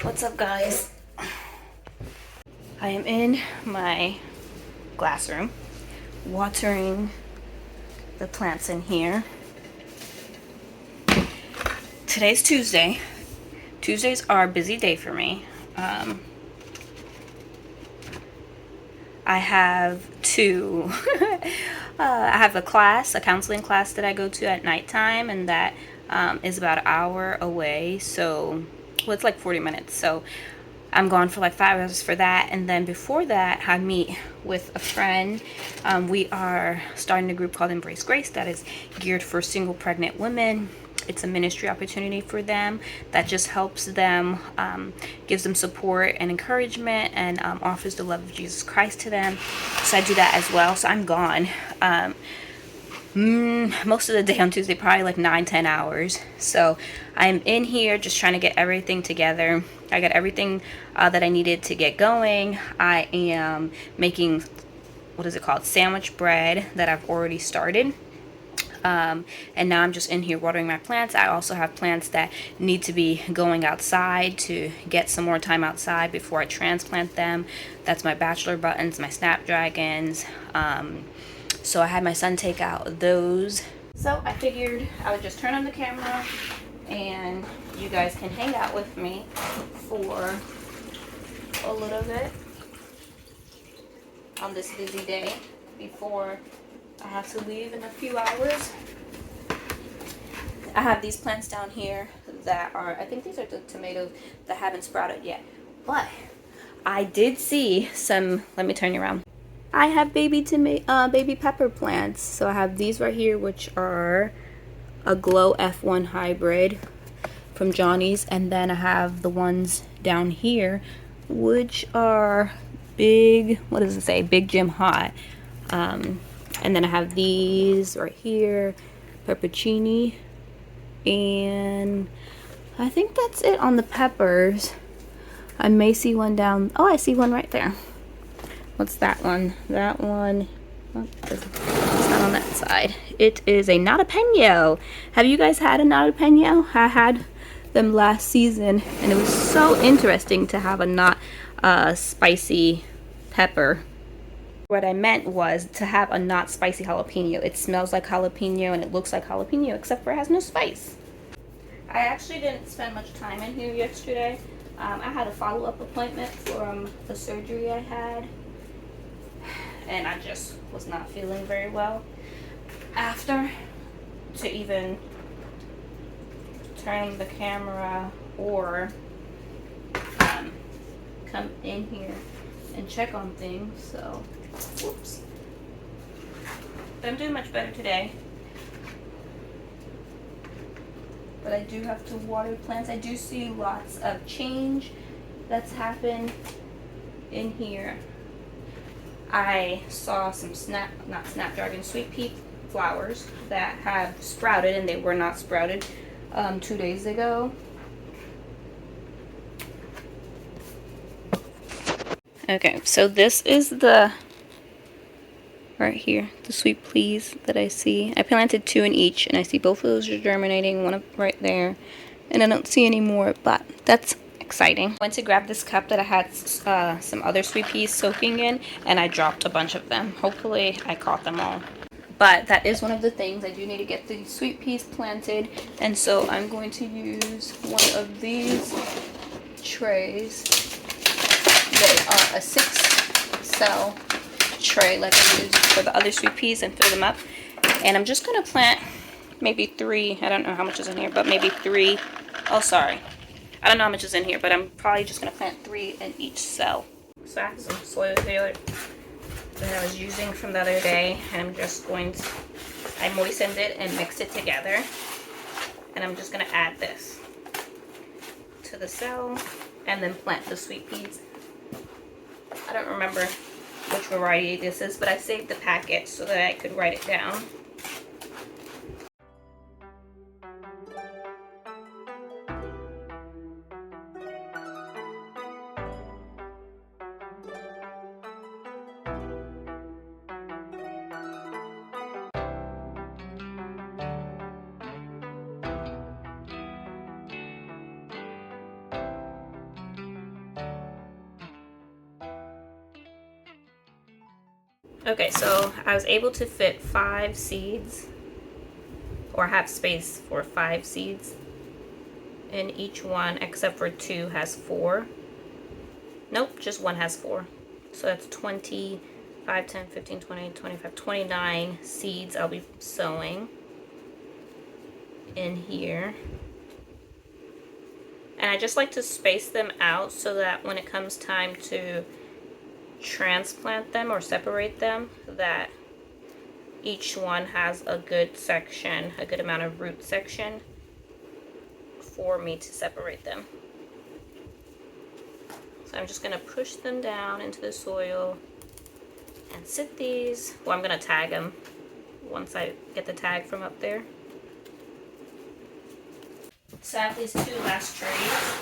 What's up, guys? I am in my glass room watering the plants in here. Today's Tuesday. Tuesdays are a busy day for me. I have to I have a counseling class that I go to at nighttime, and that is about an hour away. So, well, it's like 40 minutes. So I'm gone for like 5 hours for that, and then before that I meet with a friend. We are starting a group called Embrace Grace that is geared for single pregnant women. It's a ministry opportunity for them that just helps them, gives them support and encouragement, and offers the love of Jesus Christ to them. So I do that as well. So I'm gone most of the day on Tuesday, probably like 9-10 hours. So I'm in here just trying to get everything together. I got everything that I needed to get going. I am making, what is it called, sandwich bread that I've already started. And now I'm just in here watering my plants. I also have plants that need to be going outside to get some more time outside before I transplant them. That's my bachelor buttons, my snapdragons. So I had my son take out those. So I figured I would just turn on the camera and you guys can hang out with me for a little bit on this busy day before I have to leave in a few hours. I have these plants down here that are, I think these are the tomatoes that haven't sprouted yet. But I did see some, let me turn you around. I have baby pepper plants. So I have these right here, which are a Glow F1 hybrid from Johnny's, and then I have the ones down here, which are big, what does it say? Big Jim Hot. And then I have these right here, peppercini, and I think that's it on the peppers. I may see one down, oh, I see one right there. What's that one? That one, oh, it's not on that side. It is a jalapeno. Have you guys had a jalapeno? I had them last season, and it was so interesting to have a not spicy pepper. What I meant was to have a not spicy jalapeno. It smells like jalapeno and it looks like jalapeno, except for it has no spice. I actually didn't spend much time in here yesterday. I had a follow-up appointment from the surgery I had, and I just was not feeling very well after to even turn the camera or come in here and check on things. So whoops. But I'm doing much better today. But I do have to water plants. I do see lots of change that's happened in here. I saw some not snapdragon, sweet pea flowers that have sprouted, and they were not sprouted 2 days ago. Okay, so this is the right here, the sweet peas that I see. I planted 2 in each, and I see both of those are germinating, one up right there, and I don't see any more, but that's exciting. I went to grab this cup that I had some other sweet peas soaking in, and I dropped a bunch of them. Hopefully I caught them all. But that is one of the things. I do need to get the sweet peas planted, and so I'm going to use one of these trays. They are a 6-cell tray like I used for the other sweet peas, and fill them up. And I'm just going to plant maybe 3. I don't know how much is in here, but maybe 3. Oh, sorry. I don't know how much is in here, but I'm probably just going to plant 3 in each cell. So I have some soil that I was using from the other day, and I'm just going to, I moistened it and mixed it together. And I'm just going to add this to the cell and then plant the sweet peas. I don't remember which variety this is, but I saved the packet so that I could write it down. Okay, so I was able to fit 5 seeds, or have space for 5 seeds in each one, except for 2 has 4. Nope, just 1 has 4. So that's 25, 10, 15, 20, 25, 29 seeds I'll be sowing in here. And I just like to space them out so that when it comes time to transplant them or separate them, that each one has a good section, a good amount of root section for me to separate them. So I'm just going to push them down into the soil and sit these. Well, I'm going to tag them once I get the tag from up there. So I have these 2 last trays.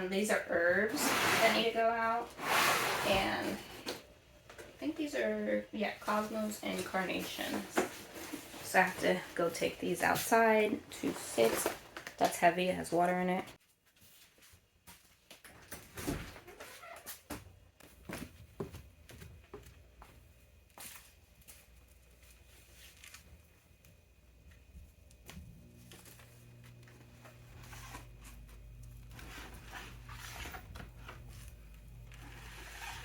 These are herbs that need to go out. And I think these are, yeah, cosmos and carnations. So I have to go take these outside to sit. That's heavy, it has water in it.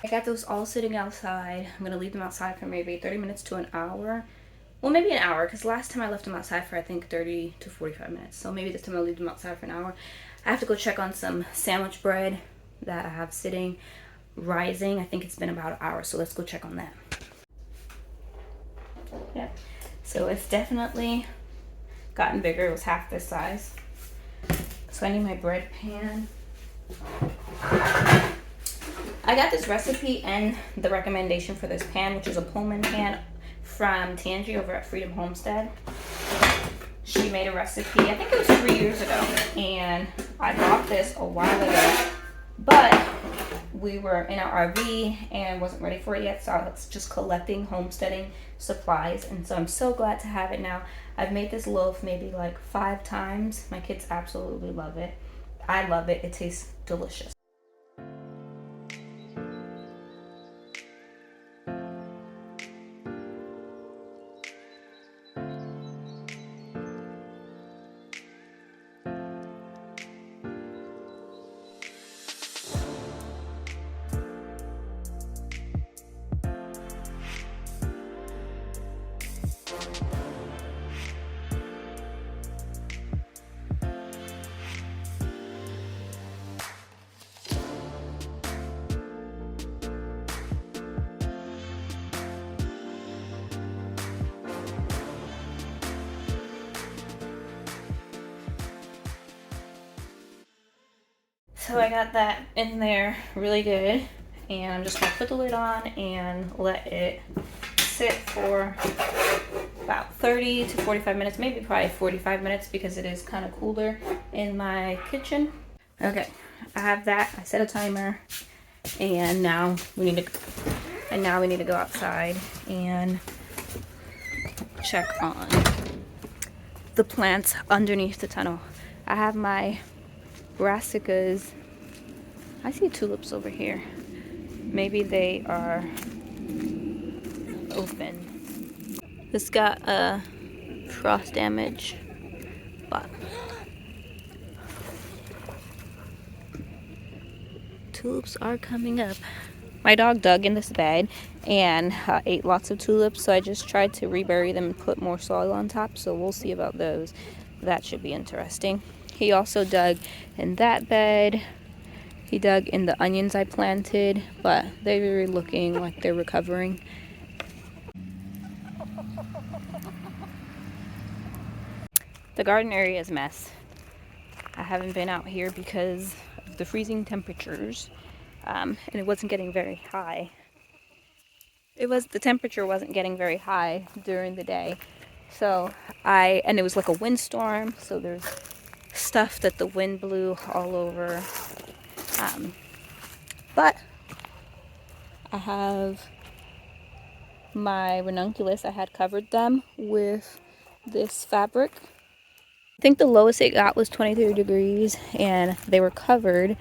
I got those all sitting outside. I'm gonna leave them outside for maybe 30 minutes to an hour. Well, maybe an hour, because last time I left them outside for I think 30 to 45 minutes. So maybe this time I'll leave them outside for an hour. I have to go check on some sandwich bread that I have sitting, rising. I think it's been about an hour, so let's go check on that. Yeah, so it's definitely gotten bigger. It was half this size. So I need my bread pan. I got this recipe and the recommendation for this pan, which is a Pullman pan from Tangi over at Freedom Homestead. She made a recipe, I think it was 3 years ago, and I bought this a while ago, but we were in our RV and wasn't ready for it yet, so I was just collecting homesteading supplies, and so I'm so glad to have it now. I've made this loaf maybe like 5 times. My kids absolutely love it. I love it. It tastes delicious. So I got that in there really good, and I'm just gonna put the lid on and let it sit for about 30 to 45 minutes, maybe probably 45 minutes because it is kind of cooler in my kitchen. Okay, I have that. I set a timer, and now we need to go outside and check on the plants underneath the tunnel. I have my brassicas. I see tulips over here. Maybe they are open. This got a frost damage, but tulips are coming up. My dog dug in this bed and ate lots of tulips, so I just tried to rebury them and put more soil on top, so we'll see about those. That should be interesting. He also dug in that bed. He dug in the onions I planted, but they're looking like they're recovering. The garden area is a mess. I haven't been out here because of the freezing temperatures, and it wasn't getting very high. The temperature wasn't getting very high during the day. So and it was like a windstorm, so there's stuff that the wind blew all over. But I have my ranunculus. I had covered them with this fabric. I think the lowest it got was 23 degrees, and they were covered.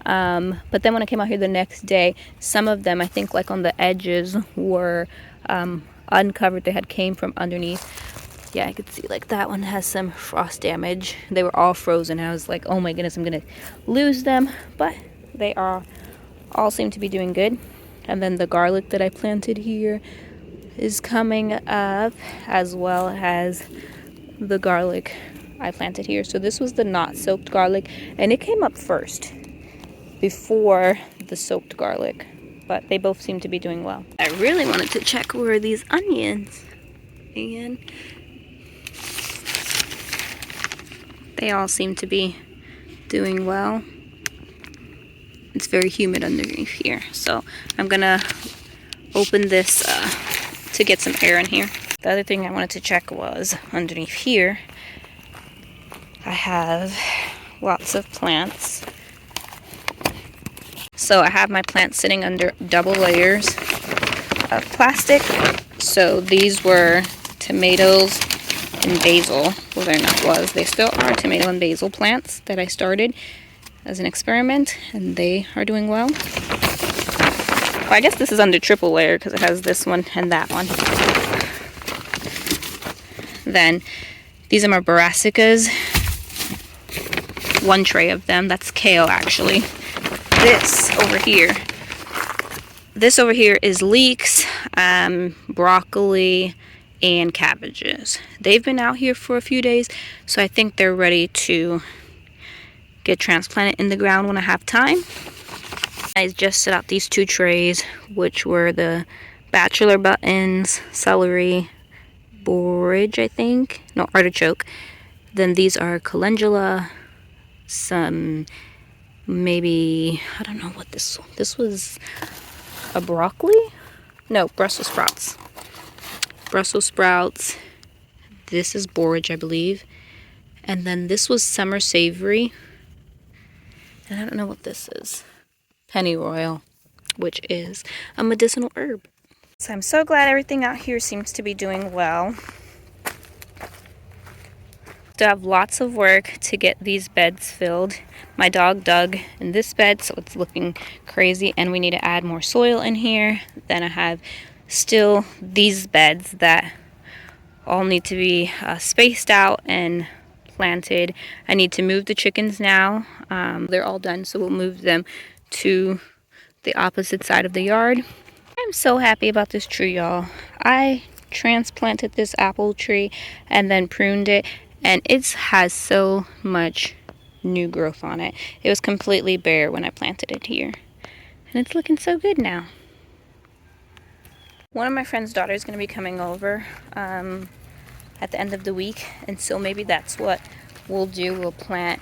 But then when I came out here the next day, some of them, I think like on the edges, were uncovered. They had came from underneath. Yeah, I could see like that one has some frost damage. They were all frozen. I was like, oh my goodness, I'm gonna lose them. But they are all seem to be doing good. And then the garlic that I planted here is coming up, as well as the garlic I planted here. So this was the not soaked garlic, and it came up first before the soaked garlic, but they both seem to be doing well. I really wanted to check where these onions, and they all seem to be doing well. It's very humid underneath here, so I'm gonna open this to get some air in here. The other thing I wanted to check was underneath here. I have lots of plants. So I have my plants sitting under double layers of plastic. So these were tomatoes and basil. Well, they're not was. They still are tomato and basil plants that I started as an experiment, and they are doing well. Well, I guess this is under triple layer because it has this one and that one. Then these are my brassicas. One tray of them. That's kale, actually. This over here is leeks, broccoli, and cabbages. They've been out here for a few days, so I think they're ready to get transplanted in the ground when I have time. I just set out these two trays, which were the bachelor buttons, celery, borage, I think. No, artichoke. Then these are calendula, some maybe, I don't know what this was, a broccoli? No, Brussels sprouts. Brussels sprouts. This is borage, I believe. And then this was summer savory. And I don't know what this is. Pennyroyal, which is a medicinal herb. So I'm so glad everything out here seems to be doing well. Still have lots of work to get these beds filled. My dog dug in this bed, so it's looking crazy, and we need to add more soil in here. Then I have still these beds that all need to be spaced out and planted. I need to move the chickens now. They're all done, so we'll move them to the opposite side of the yard. I'm so happy about this tree, y'all. I transplanted this apple tree and then pruned it, and it has so much new growth on it. It was completely bare when I planted it here, and it's looking so good now. One of my friend's daughters is going to be coming over at the end of the week, and so maybe that's what we'll do. We'll plant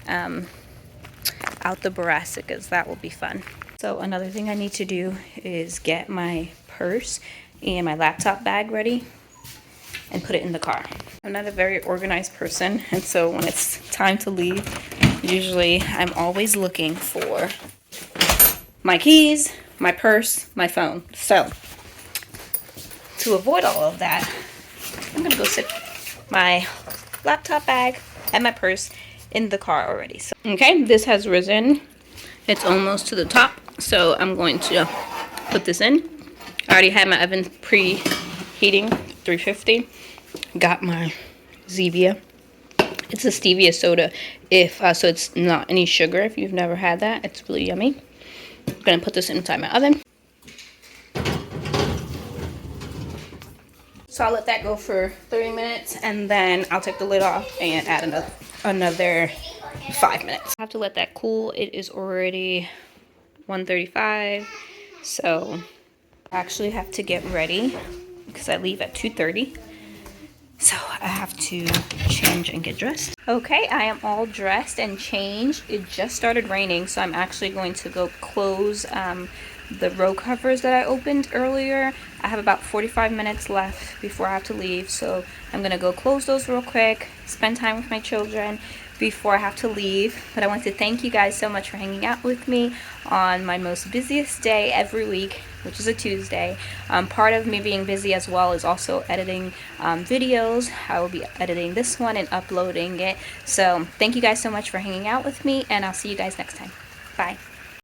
out the brassicas. That will be fun. So another thing I need to do is get my purse and my laptop bag ready and put it in the car. I'm not a very organized person, and so when it's time to leave, usually I'm always looking for my keys, my purse, my phone. So to avoid all of that, I'm gonna go sit my laptop bag and my purse in the car already. So, okay, this has risen. It's almost to the top, so I'm going to put this in. I already had my oven preheating, 350. Got my Zevia. It's a stevia soda, so it's not any sugar if you've never had that. It's really yummy. I'm gonna put this inside my oven. So I'll let that go for 30 minutes, and then I'll take the lid off and add another 5 minutes. I have to let that cool. It is already 1:35, so I actually have to get ready because I leave at 2:30. So I have to change and get dressed. Okay, I am all dressed and changed. It just started raining, so I'm actually going to go close the row covers that I opened earlier. I have about 45 minutes left before I have to leave, so I'm gonna go close those real quick, spend time with my children before I have to leave. But I want to thank you guys so much for hanging out with me on my most busiest day every week, which is a Tuesday. Part of me being busy as well is also editing videos. I will be editing this one and uploading it. So thank you guys so much for hanging out with me, and I'll see you guys next time. Bye.